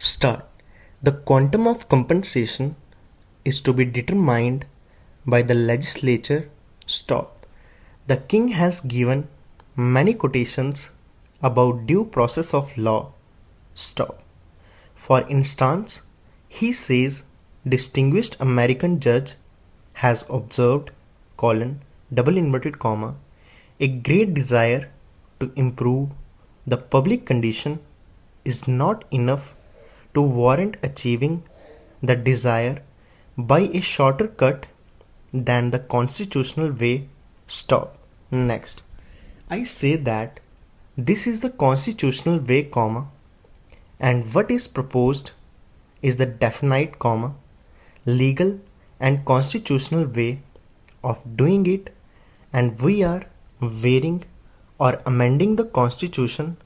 Start. The quantum of compensation is to be determined by the legislature. Stop. The king has given many quotations about due process of law. Stop. For instance, he says distinguished American judge has observed, double inverted comma, a great desire to improve the public condition is not enough to warrant achieving the desire by a shorter cut than the constitutional way. Stop. Next. I say that this is the constitutional way, and what is proposed is the definite, legal and constitutional way of doing it, and we are varying or amending the constitution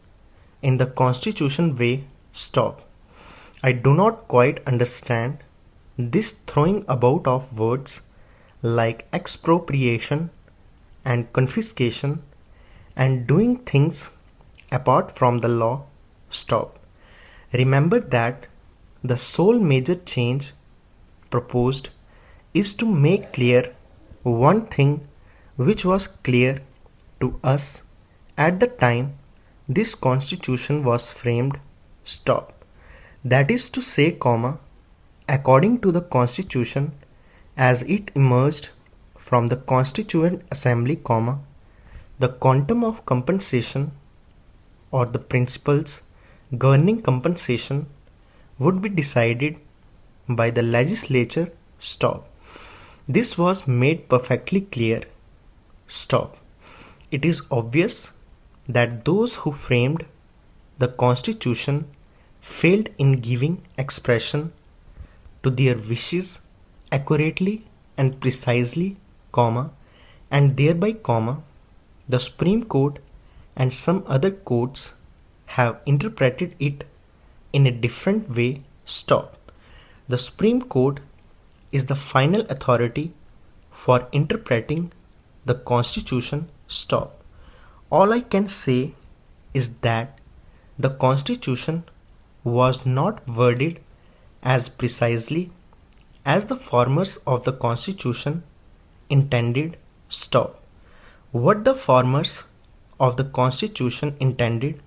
in the constitution way. Stop. I do not quite understand this throwing about of words like expropriation and confiscation and doing things apart from the law. Stop. Remember that the sole major change proposed is to make clear one thing which was clear to us at the time this constitution was framed. Stop. That is to say, according to the constitution as it emerged from the Constituent Assembly, the quantum of compensation or the principles governing compensation would be decided by the legislature. Stop. This was made perfectly clear. Stop. It is obvious that those who framed the constitution failed in giving expression to their wishes accurately and precisely, and thereby, the Supreme Court and some other courts have interpreted it in a different way. Stop. The Supreme Court is the final authority for interpreting the Constitution. Stop. All I can say is that the Constitution was not worded as precisely as the formers of the Constitution intended. Stop. What the formers of the Constitution intended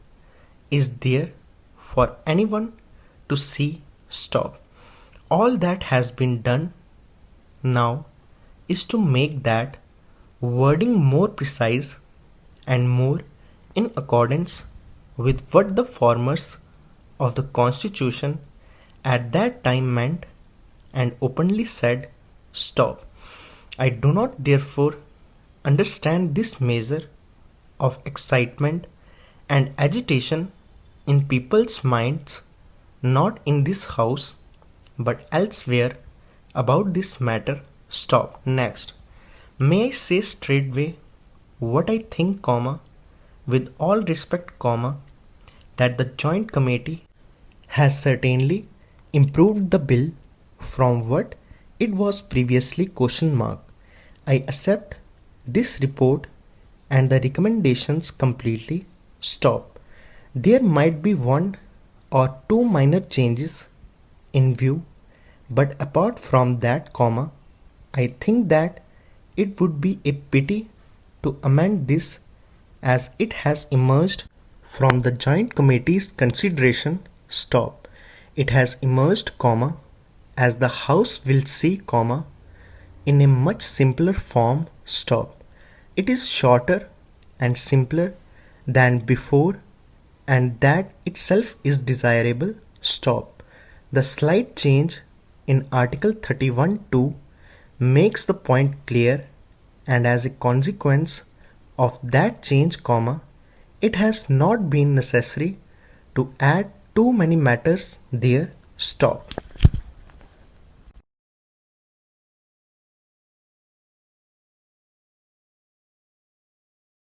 is there for anyone to see. Stop. All that has been done now is to make that wording more precise and more in accordance with what the formers of the Constitution at that time meant and openly said. Stop. I do not therefore understand this measure of excitement and agitation in people's minds, not in this house but elsewhere, about this matter. Stop. Next. May I say straightway what I think, with all respect, that the Joint Committee has certainly improved the bill from what it was previously ? I accept this report and the recommendations completely. Stop. There might be one or two minor changes in view, but apart from that, I think that it would be a pity to amend this as it has emerged from the Joint Committee's consideration. Stop. It has emerged, as the House will see, in a much simpler form. Stop. It is shorter and simpler than before, and that itself is desirable. Stop. The slight change in Article 31(2) makes the point clear, and as a consequence of that change, it has not been necessary to add too many matters there. Stop.